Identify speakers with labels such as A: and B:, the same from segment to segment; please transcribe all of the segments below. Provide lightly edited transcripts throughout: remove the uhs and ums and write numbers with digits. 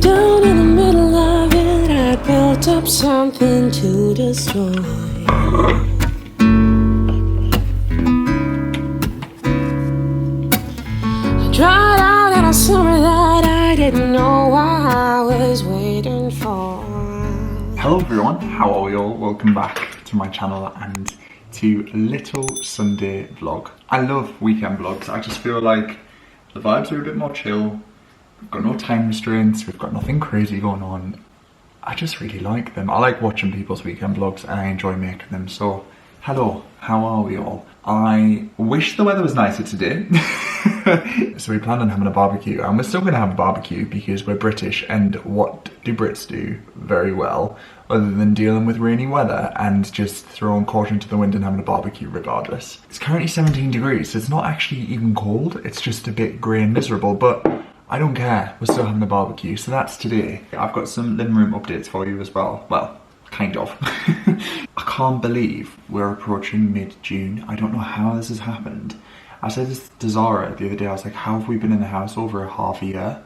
A: Down in the middle of it, I built up something to destroy. I dried out in a summer that I didn't know I was waiting for.
B: Hello everyone, how are we all? Welcome back to my channel and to a little Sunday vlog. I love weekend vlogs. I just feel like the vibes are a bit more chill. We've got no time restraints, we've got nothing crazy going on. I just really like them. I like watching people's weekend vlogs and I enjoy making them. So, hello, how are we all? I wish the weather was nicer today. So we planned on having a barbecue, and we're still going to have a barbecue because we're British, and what do Brits do very well other than dealing with rainy weather and just throwing caution to the wind and having a barbecue regardless. It's currently 17 degrees, so it's not actually even cold, it's just a bit grey and miserable, but I don't care, we're still having a barbecue, so that's today. I've got some living room updates for you as well. Well, kind of. I can't believe we're approaching mid-June. I don't know how this has happened. I said this to Zara the other day, I was like, how have we been in the house over a half a year?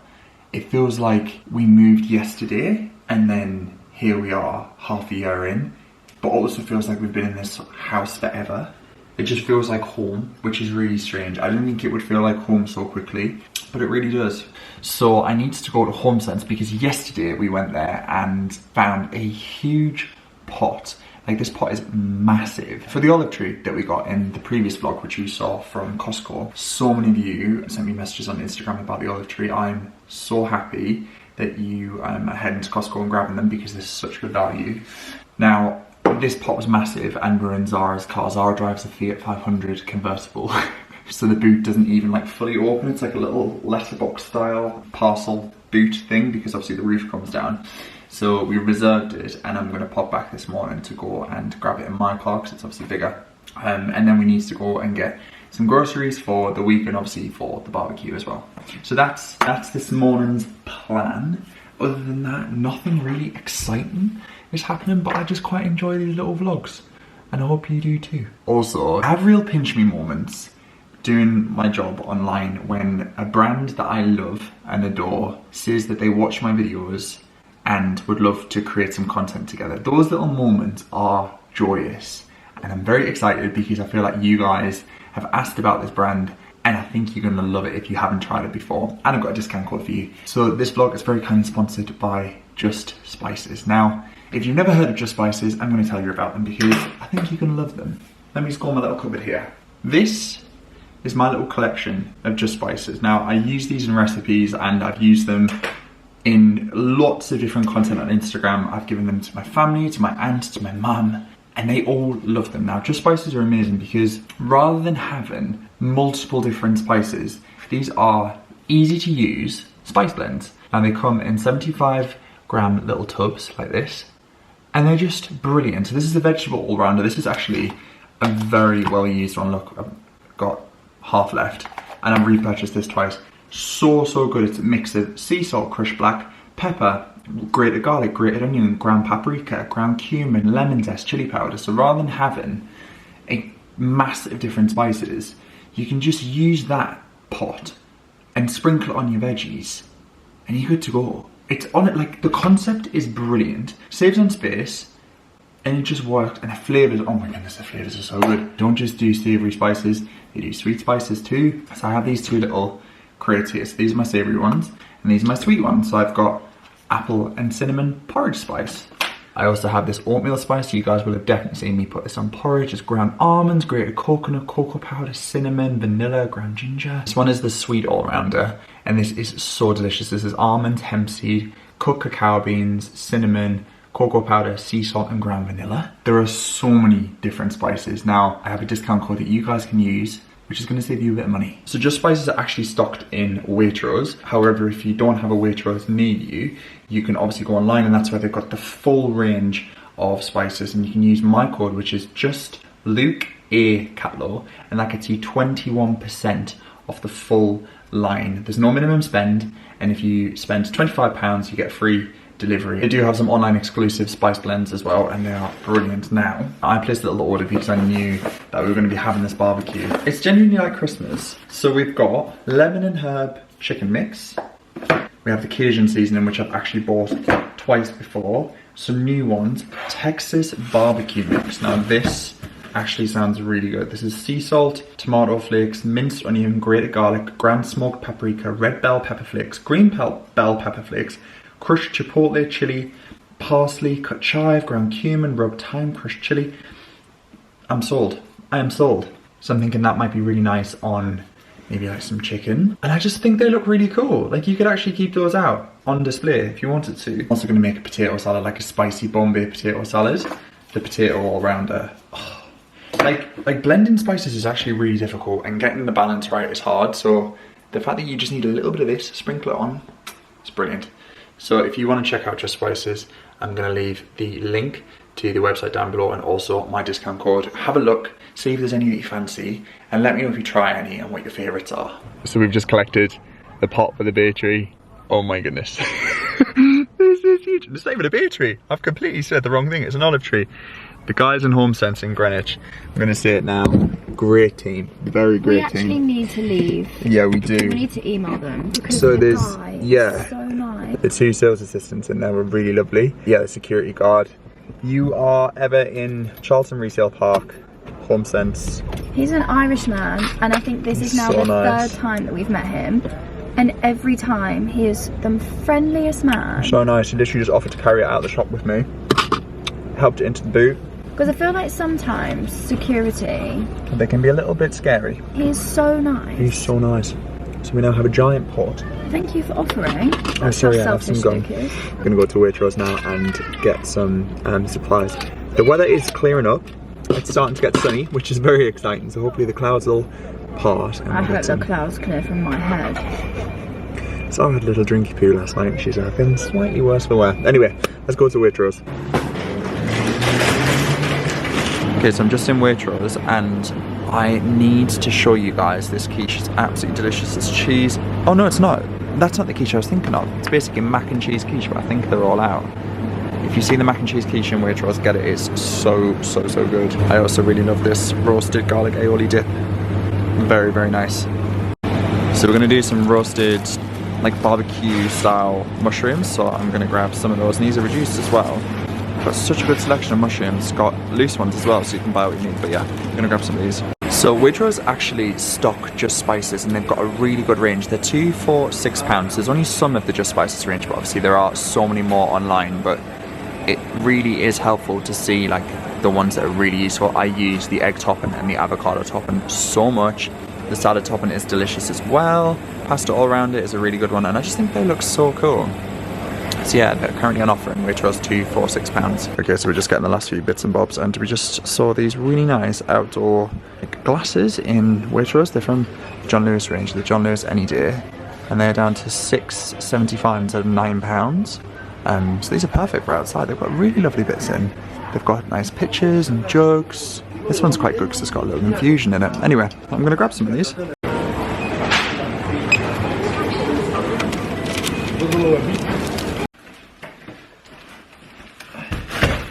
B: It feels like we moved yesterday and then here we are half a year in, but also feels like we've been in this house forever. It just feels like home, which is really strange. I didn't think it would feel like home so quickly, but it really does. So I need to go to Home Sense because yesterday we went there and found a huge pot. Like, this pot is massive. For the olive tree that we got in the previous vlog, which you saw from Costco, so many of you sent me messages on Instagram about the olive tree. I'm so happy that you are heading to Costco and grabbing them because this is such good value. Now, this pot was massive and we're in Zara's car. Zara drives a Fiat 500 convertible. So the boot doesn't even like fully open. It's like a little letterbox style parcel boot thing because obviously the roof comes down. So we reserved it and I'm gonna pop back this morning to go and grab it in my car because it's obviously bigger. And then we need to go and get some groceries for the week and obviously for the barbecue as well. So that's this morning's plan. Other than that, nothing really exciting is happening, but I just quite enjoy these little vlogs. And I hope you do too. Also, I have real pinch me moments doing my job online when a brand that I love and adore says that they watch my videos and would love to create some content together. Those little moments are joyous and I'm very excited because I feel like you guys have asked about this brand and I think you're gonna love it if you haven't tried it before, and I've got a discount code for you. So this vlog is very kindly sponsored by Just Spices. Now, if you've never heard of Just Spices, I'm gonna tell you about them because I think you're gonna love them. Let me score my little cupboard here. This is my little collection of Just Spices. Now, I use these in recipes and I've used them in lots of different content on Instagram. I've given them to my family, to my aunt, to my mum, and they all love them. Now, Just Spices are amazing because rather than having multiple different spices, these are easy to use spice blends. Now, they come in 75-gram little tubs like this, and they're just brilliant. So this is a vegetable all-rounder. This is actually a very well-used one. Look, I've got half left, and I've repurchased this twice. So good. It's a mix of sea salt, crushed black pepper, grated garlic, grated onion, ground paprika, ground cumin, lemon zest, chili powder. So rather than having a massive different spices, you can just use that pot and sprinkle it on your veggies and you're good to go. It's on it, like, the concept is brilliant, saves on space, and it just works. And the flavors, oh my goodness, the flavors are so good. Don't just do savory spices, they do sweet spices too. So I have these two little crates here. So these are my savory ones and these are my sweet ones. So I've got apple and cinnamon porridge spice. I also have this oatmeal spice. You guys will have definitely seen me put this on porridge. It's ground almonds, grated coconut, cocoa powder, cinnamon, vanilla, ground ginger. This one is the sweet all-rounder and this is so delicious. This is almonds, hemp seed, cooked cacao beans, cinnamon, cocoa powder, sea salt and ground vanilla. There are so many different spices. Now, I have a discount code that you guys can use, which is going to save you a bit of money. So Just Spices are actually stocked in Waitrose. However, if you don't have a Waitrose near you, you can obviously go online and that's where they've got the full range of spices, and you can use my code, which is just Luke A Catleugh, and that gets you 21% off the full line. There's no minimum spend, and if you spend £25, you get free delivery. They do have some online exclusive spice blends as well, and they are brilliant. Now, I placed a little order because I knew that we were going to be having this barbecue. It's genuinely like Christmas. So we've got lemon and herb chicken mix, We have the Cajun seasoning, which I've actually bought twice before. Some new ones, Texas barbecue mix. Now this actually sounds really good. This is sea salt, tomato flakes, minced onion, grated garlic, ground smoked paprika, red bell pepper flakes, green bell pepper flakes, crushed chipotle chili, parsley, cut chive, ground cumin, rubbed thyme, crushed chili. I'm sold. I am sold. So I'm thinking that might be really nice on maybe like some chicken. And I just think they look really cool. Like you could actually keep those out on display if you wanted to. I'm also gonna make a potato salad, like a spicy Bombay potato salad. The potato all rounder. Oh. Like blending spices is actually really difficult and getting the balance right is hard. So the fact that you just need a little bit of this, sprinkle it on, it's brilliant. So if you want to check out Just Spices, I'm going to leave the link to the website down below and also my discount code. Have a look, see if there's any that you fancy, and let me know if you try any and what your favourites are. So we've just collected the pot for the bay tree. Oh my goodness. This is huge. It's not even a bay tree. I've completely said the wrong thing. It's an olive tree. The guys in Home Sense in Greenwich, I'm going to say it now, great team, very great team.
C: We actually need to leave.
B: Yeah, we do.
C: We need to email them. Because
B: so
C: the
B: there's,
C: guy
B: yeah,
C: so nice.
B: The two sales assistants in there were really lovely. Yeah, the security guard. You are ever in Charlton Resale Park, Home Sense.
C: He's an Irishman, and I think this is now
B: so
C: the
B: nice.
C: third time that we've met him. And every time he is the friendliest man.
B: So nice, he literally just offered to carry it out of the shop with me. Helped it into the boot.
C: Because I feel like sometimes security,
B: They can be a little bit scary.
C: he's so nice.
B: He's so nice. So we now have a giant pot.
C: Thank you for offering.
B: Oh, sorry, I
C: How
B: have some
C: selfish
B: gum.
C: Luke is.
B: I'm gonna go to Waitrose now and get some supplies. The weather is clearing up. It's starting to get sunny, which is very exciting. So hopefully the clouds will part. And
C: I
B: we'll
C: hope
B: get
C: the
B: some.
C: clouds clear from my head.
B: So I had a little drinky poo last night. She's feeling slightly worse for wear. Anyway, let's go to Waitrose. Okay, so I'm just in Waitrose and I need to show you guys this quiche. It's absolutely delicious. It's cheese. Oh no, it's not. That's not the quiche I was thinking of. It's basically mac and cheese quiche, but I think they're all out. If you see the mac and cheese quiche in Waitrose, get it. It's so good. I also really love this roasted garlic aioli dip. Very, very nice. So we're gonna do some roasted, like barbecue style mushrooms. So I'm gonna grab some of those, and these are reduced as well. Got such a good selection of mushrooms. Got loose ones as well, so you can buy what you need. But yeah, I'm gonna grab some of these. So Waitrose actually stock Just Spices, and they've got a really good range. They're 2 for £6. There's only some of the Just Spices range, but obviously there are so many more online. But it really is helpful to see like the ones that are really useful. I use the egg topping and the avocado topping so much. The salad topping is delicious as well. Pasta all around it is a really good one, and I just think they look so cool. So yeah, they're currently on offer in Waitrose 2 for £6. Okay, so we're just getting the last few bits and bobs, and we just saw these really nice outdoor glasses in Waitrose. They're from the John Lewis range, the John Lewis Any Day, and they're down to £6.75 instead of £9. So these are perfect for outside. They've got really lovely bits in. They've got nice pictures and jugs. This one's quite good because it's got a little infusion in it. Anyway, I'm going to grab some of these.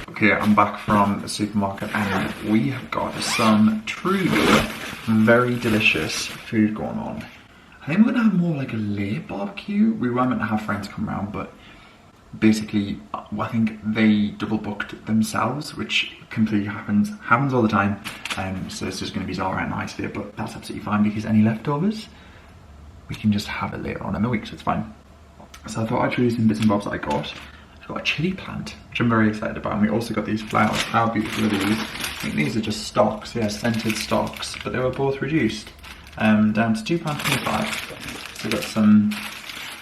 B: Okay, I'm back from the supermarket and we have got some truly very delicious food going on. I think we're gonna have more like a late barbecue. We were meant to have friends come around, but basically I think they double booked themselves, which completely happens all the time. So it's just gonna be alright night today, but that's absolutely fine because any leftovers, we can just have it later on in the week, so it's fine. So I thought I'd show you some bits and bobs that I got. I've got a chili plant, which I'm very excited about, and we also got these flowers. How beautiful are these? I think these are just stocks, yeah, scented stocks, but they were both reduced down to £2.25. So we've got some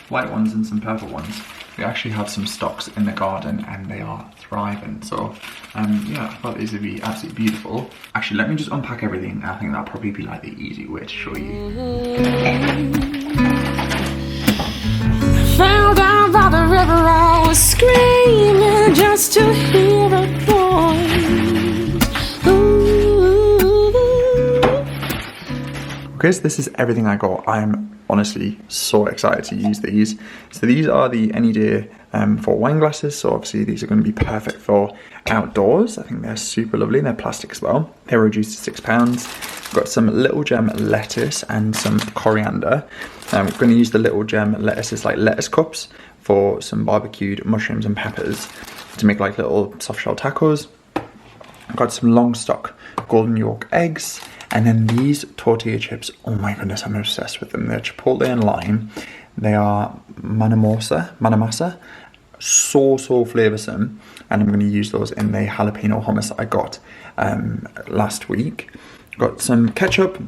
B: white ones and some purple ones. We actually have some stocks in the garden and they are thriving. So yeah, I thought these would be absolutely beautiful. Actually, let me just unpack everything. I think that'll probably be like the easy way to show you.
A: Fell down by the river, I was screaming just to hear a voice. Ooh.
B: Okay, so this is everything I got. I'm honestly so excited to use these. So these are the Any Day for wine glasses. So obviously these are going to be perfect for outdoors. I think they're super lovely. They're plastic as well. They're reduced to £6. Got some Little Gem lettuce and some coriander. We're going to use the Little Gem lettuces like lettuce cups for some barbecued mushrooms and peppers to make like little soft shell tacos. I've got some long stock golden York eggs. And then these tortilla chips, oh my goodness, I'm obsessed with them. They're chipotle and lime. They are manamasa, so flavoursome. And I'm going to use those in the jalapeno hummus I got last week. Got some ketchup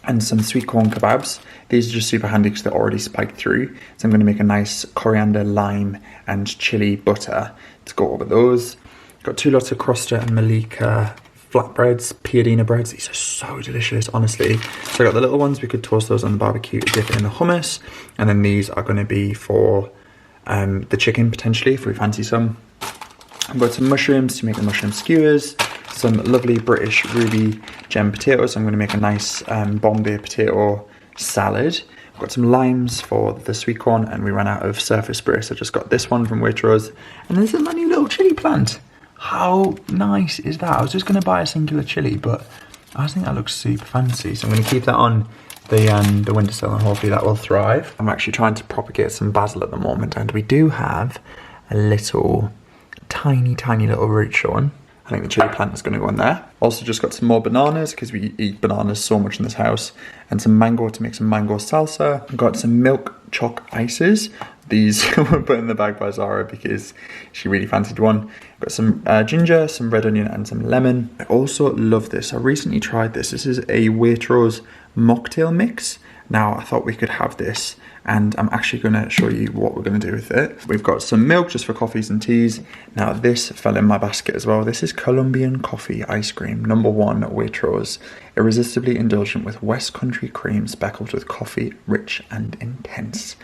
B: and some sweet corn kebabs. These are just super handy because they're already spiked through. So I'm going to make a nice coriander, lime and chili butter to go over those. Got 2 lots of Crosta and Malika flatbreads, piadina breads. These are so delicious, honestly. So I got the little ones. We could toast those on the barbecue, dip it in the hummus. And then these are going to be for the chicken, potentially, if we fancy some. I've got some mushrooms to make the mushroom skewers. Some lovely British ruby gem potatoes. I'm going to make a nice Bombay potato salad. I've got some limes for the sweet corn, and we ran out of surface spray, so I just got this one from Waitrose. And this is my new little chilli plant. How nice is that? I was just going to buy a singular chilli, but I think that looks super fancy. So I'm going to keep that on the windowsill and hopefully that will thrive. I'm actually trying to propagate some basil at the moment, and we do have a little tiny little root showing. I think the chilli plant is going to go in there. Also just got some more bananas because we eat bananas so much in this house, and some mango to make some mango salsa. I've got some milk choc ices. These were put in the bag by Zara because she really fancied one. Got some ginger, some red onion and some lemon. I also love this. I recently tried this. This is a Waitrose mocktail mix. Now I thought we could have this, and I'm actually going to show you what we're going to do with it. We've got some milk just for coffees and teas. Now this fell in my basket as well. This is Colombian coffee ice cream, #1 Waitrose. Irresistibly indulgent with West Country cream speckled with coffee, rich and intense.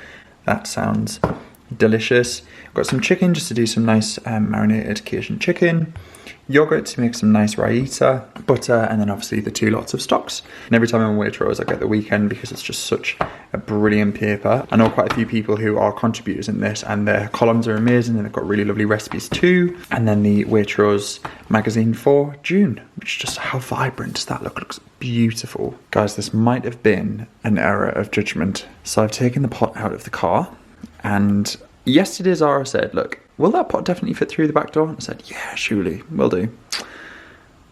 B: That sounds delicious. Got some chicken just to do some nice marinated Cajun chicken. Yogurt to make some nice raita. Butter, and then obviously the 2 lots of stocks. And every time I'm in Waitrose, I get the Weekend because it's just such a brilliant paper. I know quite a few people who are contributors in this, and their columns are amazing, and they've got really lovely recipes too. And then the Waitrose magazine for June, which just, how vibrant does that look? Looks beautiful. Guys, this might have been an error of judgment. So I've taken the pot out of the car, and yesterday Zara said, look, will that pot definitely fit through the back door? And I said, yeah, surely, will do.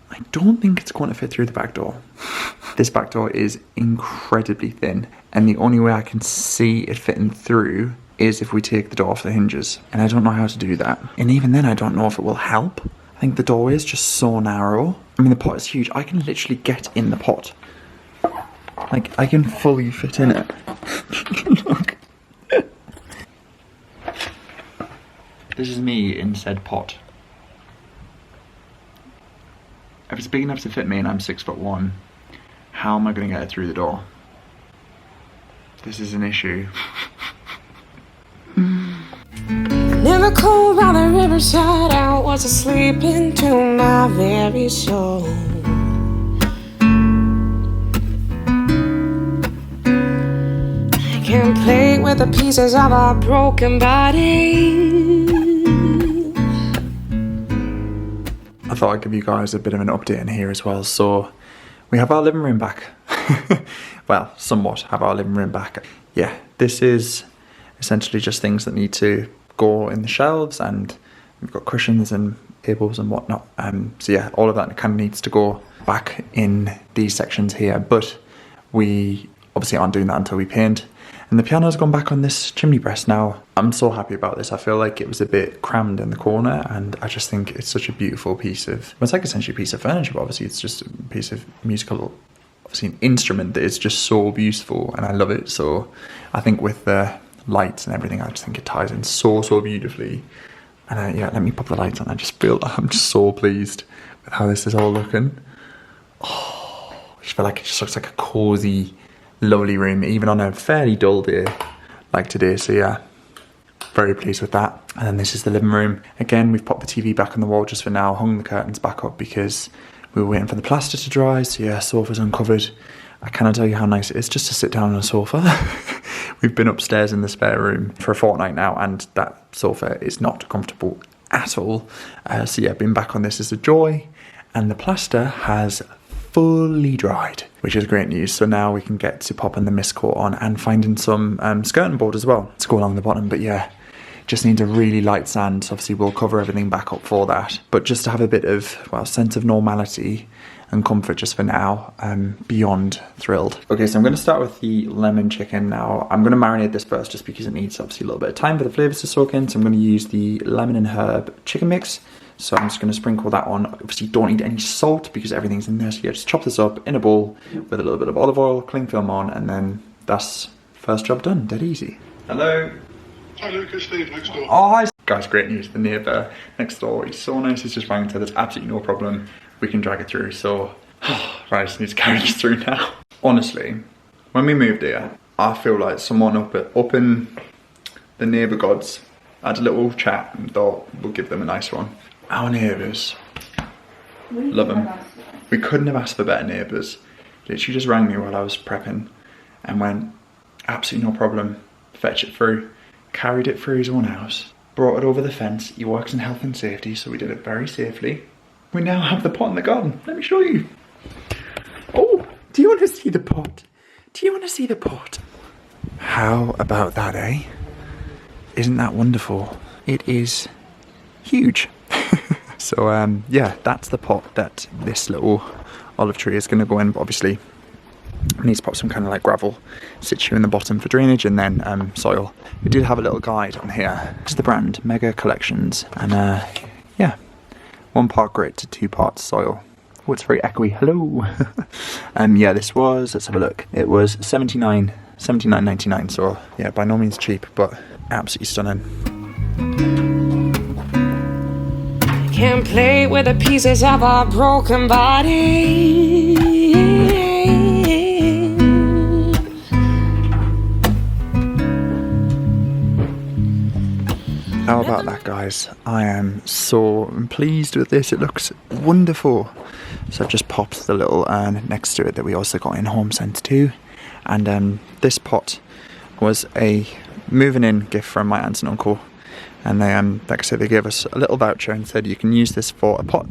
B: I don't think it's going to fit through the back door. This back door is incredibly thin, and the only way I can see it fitting through is if we take the door off the hinges. And I don't know how to do that. And even then, I don't know if it will help. I think the doorway is just so narrow. I mean, the pot is huge. I can literally get in the pot. Like, I can fully fit in it. Look. This is me in said pot. If it's big enough to fit me and I'm 6'1", how am I going to get it through the door? This is an issue.
A: Never cold by the riverside, I was asleep into my very soul. I can't play with the pieces of our broken body.
B: I thought I'd give you guys a bit of an update in here as well. So we have our living room back. Well, somewhat have our living room back. Yeah, this is essentially just things that need to go in the shelves, and we've got cushions and tables and whatnot. So yeah, all of that kind of needs to go back in these sections here, but we obviously aren't doing that until we paint. And the piano's gone back on this chimney breast now. I'm so happy about this. I feel like it was a bit crammed in the corner, and I just think it's such a beautiful piece of, well, it's like essentially a piece of furniture, but obviously it's just a piece of musical, obviously an instrument that is just so beautiful, and I love it. So I think with the lights and everything, I just think it ties in so beautifully. And yeah, let me pop the lights on. I just feel, I'm just so pleased with how this is all looking. Oh, I just feel like it just looks like a cozy, lovely room, even on a fairly dull day like today. So yeah, very pleased with that. And then this is the living room. Again, we've popped the TV back on the wall just for now, hung the curtains back up because we were waiting for the plaster to dry. So yeah, sofa's uncovered. I cannot tell you how nice it is just to sit down on a sofa. We've been upstairs in the spare room for a fortnight now, and that sofa is not comfortable at all. So yeah, being back on this is a joy, and the plaster has fully dried, which is great news. So now we can get to popping the mist coat on and finding some skirting board as well to go along the bottom. But yeah, just needs a really light sand. So obviously we'll cover everything back up for that, but just to have a bit of, well, sense of normality and comfort just for now. Beyond thrilled. Okay, so I'm going to start with the lemon chicken now. I'm going to marinate this first just because it needs obviously a little bit of time for the flavours to soak in. So I'm going to use the lemon and herb chicken mix. So I'm just going to sprinkle that on. Obviously don't need any salt because everything's in there. So yeah, just chop this up in a bowl with a little bit of olive oil, cling film on, and then that's first job done. Dead easy. Hello.
D: Hi Luke, it's Steve next door.
B: Oh, hi. Guys, great news. The neighbour next door, he's so nice. He's just rang and said there's absolutely no problem. We can drag it through. So, right, I just need to carry this through now. Honestly, when we moved here, I feel like someone up in the neighbour gods had a little chat and thought we'll give them a nice one. Our neighbours, love them. We couldn't have asked for better neighbours. Literally just rang me while I was prepping and went, absolutely no problem, fetch it through. Carried it through his own house, brought it over the fence. He works in health and safety, so we did it very safely. We now have the pot in the garden. Let me show you. Oh, do you want to see the pot? Do you want to see the pot? How about that, eh? Isn't that wonderful? It is huge. So yeah, that's the pot that this little olive tree is going to go in. But obviously, it needs to pop some kind of like gravel situ in the bottom for drainage, and then soil. We did have a little guide on here. This is the brand, Mega Collections, and yeah, 1 part grit to 2 parts soil. Oh, it's very echoey. Hello. Yeah, this was, let's have a look. It was $79.99. So yeah, by no means cheap, but absolutely stunning.
A: Can't play with the pieces of our broken body.
B: How about that, guys? I am so pleased with this. It looks wonderful. So I've just popped the little urn next to it that we also got in home sent too. And this pot was a moving in gift from my aunt and uncle. And they, like I said, they gave us a little voucher and said you can use this for a pot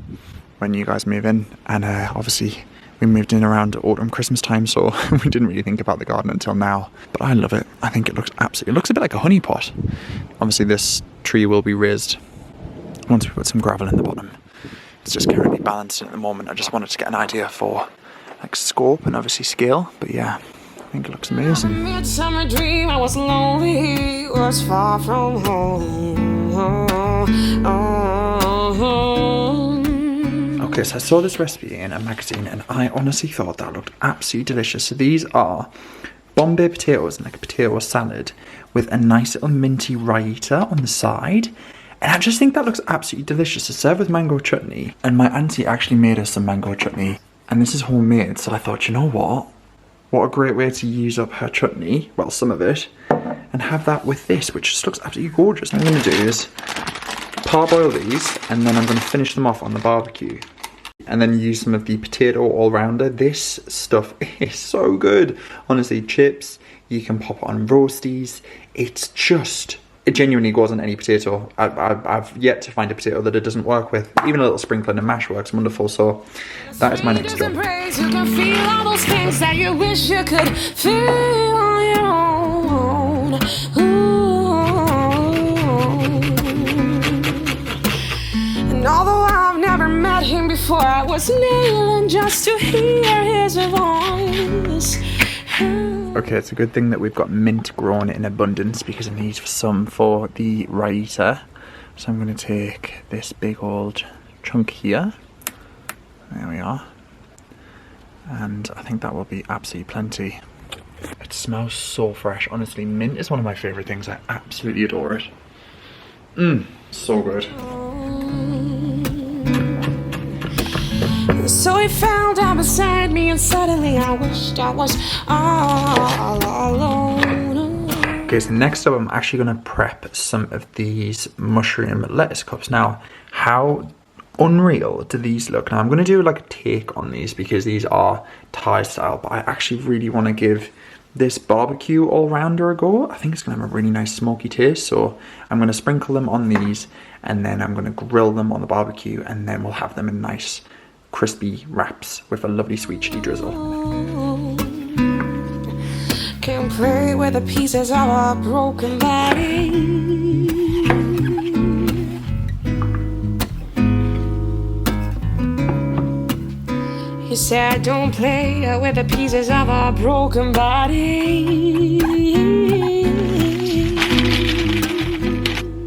B: when you guys move in. And obviously we moved in around autumn, Christmas time, so we didn't really think about the garden until now. But I love it. I think it looks absolutely, it looks a bit like a honey pot. Obviously this tree will be raised once we put some gravel in the bottom. It's just currently balancing at the moment. I just wanted to get an idea for like scope and obviously scale. But yeah, I think it looks amazing.
A: Midsummer dream, I was lonely, was far from home.
B: Okay, so I saw this recipe in a magazine and I honestly thought that looked absolutely delicious. So these are Bombay potatoes, like a potato salad with a nice little minty raita on the side. And I just think that looks absolutely delicious to serve with mango chutney. And my auntie actually made us some mango chutney. And this is homemade, so I thought, you know what? What a great way to use up her chutney, well, some of it, and have that with this, which just looks absolutely gorgeous. What I'm going to do is parboil these, and then I'm going to finish them off on the barbecue. And then use some of the potato all-rounder. This stuff is so good. Honestly, chips, you can pop it on roasties. It's just, it genuinely goes on any potato. I've yet to find a potato that it doesn't work with. Even a little sprinkling and mash works wonderful. So that is my next job.
A: You can feel all those things that you wish you could feel on your own. And although I've never met him before, I was kneeling just to hear his voice.
B: Okay, it's a good thing that we've got mint grown in abundance because I need some for the raita. So I'm going to take this big old chunk here. There we are. And I think that will be absolutely plenty. It smells so fresh. Honestly, mint is one of my favourite things. I absolutely adore it. So good.
A: So he fell down beside me and suddenly I wished I was all alone.
B: Okay, so next up I'm actually going to prep some of these mushroom lettuce cups. Now, how unreal do these look. Now I'm going to do like a take on these because these are Thai style, but I actually really want to give this barbecue all-rounder a go. I think it's going to have a really nice smoky taste, so I'm going to sprinkle them on these and then I'm going to grill them on the barbecue, and then we'll have them in nice crispy wraps with a lovely sweet chili drizzle.
A: Can't play with the pieces of a broken body. He said, don't play with the pieces of a broken body.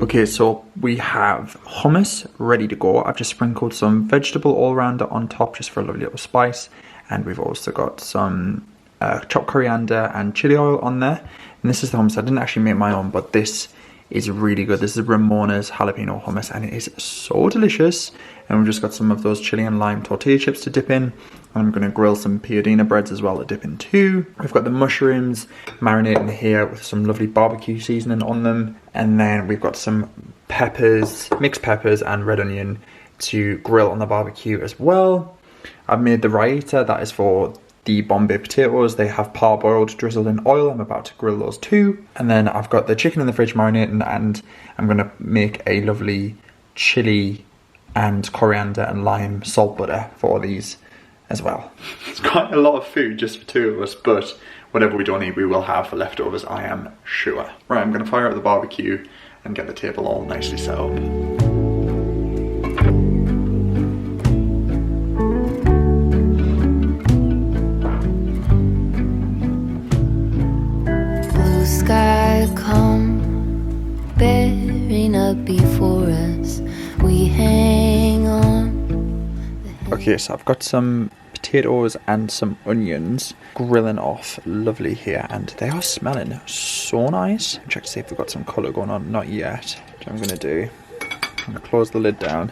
B: Okay, so we have hummus ready to go. I've just sprinkled some vegetable all-rounder on top just for a lovely little spice. And we've also got some chopped coriander and chili oil on there. And this is the hummus. I didn't actually make my own, but this is really good. This is Ramona's jalapeno hummus and it is so delicious. And we've just got some of those chili and lime tortilla chips to dip in. And I'm going to grill some piadina breads as well to dip in too. We've got the mushrooms marinating here with some lovely barbecue seasoning on them. And then we've got some peppers, mixed peppers and red onion to grill on the barbecue as well. I've made the raita, that is for the Bombay potatoes. They have parboiled, drizzled in oil. I'm about to grill those too. And then I've got the chicken in the fridge marinating, and I'm going to make a lovely chili and coriander and lime salt butter for these as well. It's quite a lot of food just for two of us, but whatever we don't eat we will have for leftovers, I am sure. Right, I'm going to fire up the barbecue and get the table all nicely set up.
E: Blue sky come bearing up before us, we hang on.
B: Okay, so I've got some potatoes and some onions grilling off lovely here, and they are smelling so nice. Check to see if we've got some colour going on. Not yet. What I'm going to do, I'm going to close the lid down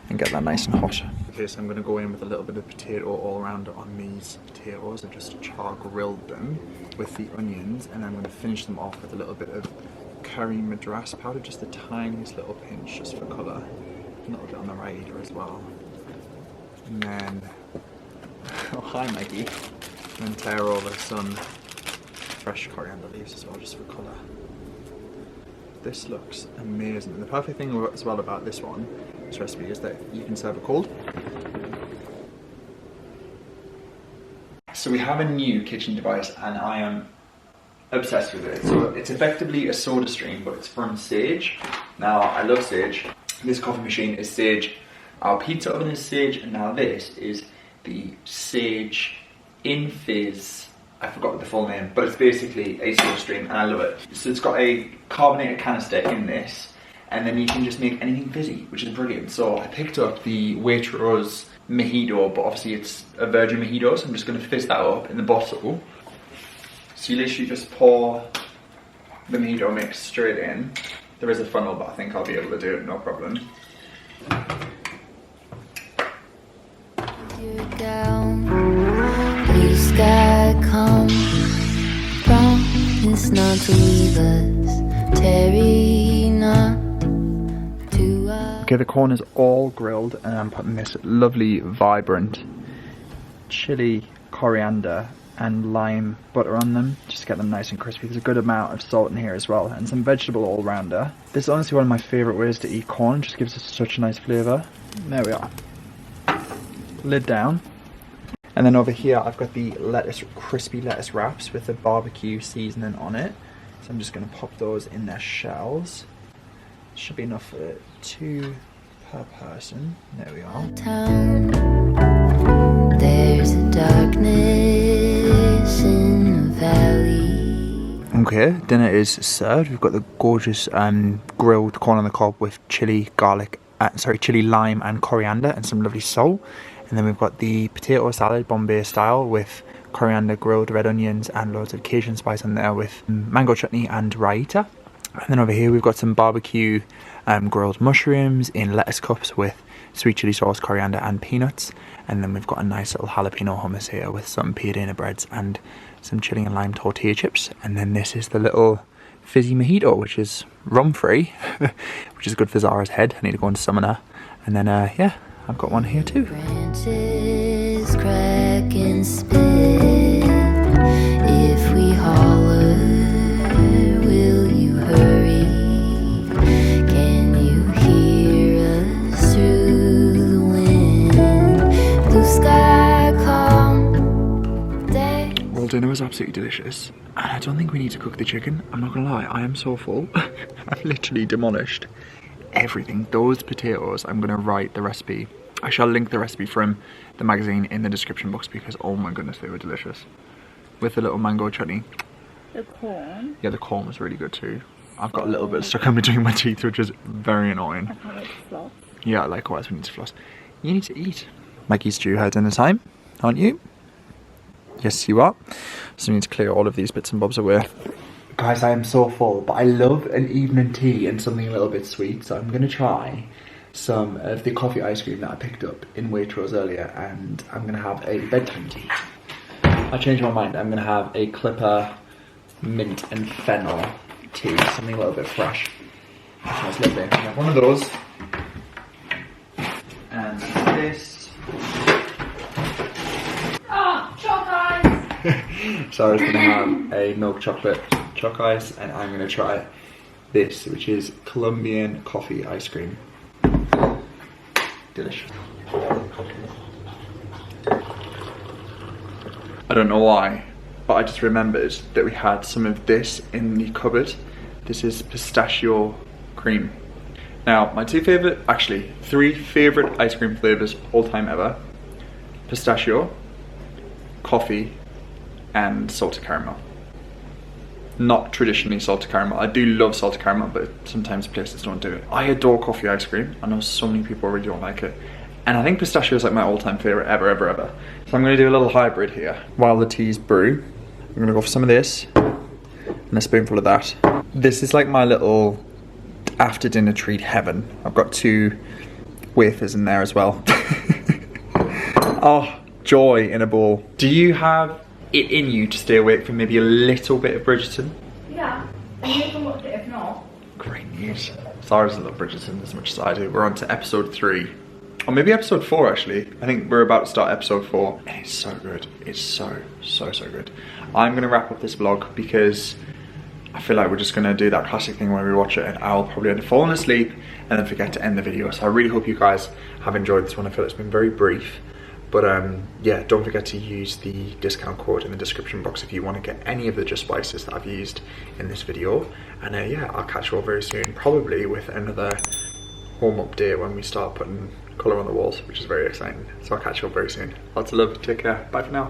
B: and get that nice and hot. Okay, so I'm going to go in with a little bit of potato all around on these potatoes. I've just char grilled them with the onions, and I'm going to finish them off with a little bit of curry madras powder, just the tiniest little pinch just for colour. A little bit on the right ear as well. And then, oh hi Maggie, and then tear over some fresh coriander leaves as well, just for colour. This looks amazing. And the perfect thing as well about this recipe, is that you can serve it cold. So we have a new kitchen device and I am obsessed with it. So it's effectively a soda stream, but it's from Sage. Now I love Sage. This coffee machine is Sage. Our pizza oven is Sage, and now this is the Sage Infizz. I forgot the full name, but it's basically a soda stream and I love it. So it's got a carbonated canister in this, and then you can just make anything fizzy, which is brilliant. So I picked up the Waitrose mojito, but obviously it's a virgin mojito, so I'm just going to fizz that up in the bottle. So you literally just pour the mojito mix straight in. There is a funnel, but I think I'll be able to do it, no problem.
E: Down, blue sky come, promise not to leave us, tarry not to us.
B: Okay, the corn is all grilled and I'm putting this lovely vibrant chili, coriander and lime butter on them, just to get them nice and crispy. There's a good amount of salt in here as well, and some vegetable all-rounder. This is honestly one of my favourite ways to eat corn, just gives it such a nice flavour. There we are. Lid down. And then over here I've got the crispy lettuce wraps with the barbecue seasoning on it. So I'm just going to pop those in their shells. Should be enough for 2 per person. There we are.
E: Town, there's a darkness in the valley.
B: Okay, dinner is served. We've got the gorgeous grilled corn on the cob with chili, chili, lime and coriander and some lovely salt. And then we've got the potato salad, Bombay style, with coriander, grilled red onions and loads of Cajun spice on there with mango chutney and raita. And then over here we've got some barbecue grilled mushrooms in lettuce cups with sweet chili sauce, coriander and peanuts. And then we've got a nice little jalapeno hummus here with some piadina breads and some chili and lime tortilla chips. And then this is the little fizzy mojito, which is rum free, which is good for Zara's head. I need to go and summon her. And then yeah, I've got one here too.
E: Branches crack and split. If we holler, will you hurry? Can you hear us through the wind? Blue sky calm day.
B: Well, dinner was absolutely delicious. And I don't think we need to cook the chicken. I'm not gonna lie, I am so full. I've literally demolished everything. Those potatoes, I'm gonna write the recipe. I shall link the recipe from the magazine in the description box because oh my goodness, they were delicious. With the little mango chutney.
C: The corn.
B: Yeah, the corn was really good too. I've got a little bit stuck in between my teeth, which is very annoying.
C: I can't wait to floss.
B: Yeah, likewise, we need to floss. You need to eat. Maggie's due her dinner time, aren't you? Yes, you are. So we need to clear all of these bits and bobs away. Guys, I am so full, but I love an evening tea and something a little bit sweet. So I'm going to try some of the coffee ice cream that I picked up in Waitrose earlier, and I'm going to have a bedtime tea. I changed my mind. I'm going to have a Clipper mint and fennel tea, something a little bit fresh. That smells lovely. I have one of those. And this.
C: Oh, chalk eyes!
B: So I was going to have a milk chocolate chalk ice, and I'm going to try this, which is Colombian coffee ice cream. Delicious. I don't know why, but I just remembered that we had some of this in the cupboard. This is pistachio cream. Now, my three favorite ice cream flavors all time ever: pistachio, coffee, and salted caramel. Not traditionally salted caramel. I do love salted caramel, but sometimes places don't do it. I adore coffee ice cream. I know so many people really don't like it. And I think pistachio is like my all-time favorite ever. So I'm gonna do a little hybrid here. While the teas brew, I'm gonna go for some of this and a spoonful of that. This is like my little after dinner treat heaven. I've got 2 wafers in there as well. Oh, joy in a bowl. Do you have it in you to stay awake for maybe a little bit of Bridgerton?
C: Yeah, and you can watch it if not.
B: Great news. Sarah doesn't love Bridgerton as much as I do. We're on to episode 3. Or maybe episode 4 actually. I think we're about to start episode 4. And it's so good. It's so good. I'm going to wrap up this vlog because I feel like we're just going to do that classic thing where we watch it and I'll probably end up falling asleep and then forget to end the video. So I really hope you guys have enjoyed this one. I feel it's been very brief. But yeah, don't forget to use the discount code in the description box if you want to get any of the Just Spices that I've used in this video. And yeah, I'll catch you all very soon, probably with another home update when we start putting colour on the walls, which is very exciting. So I'll catch you all very soon. Lots of love, take care, bye for now.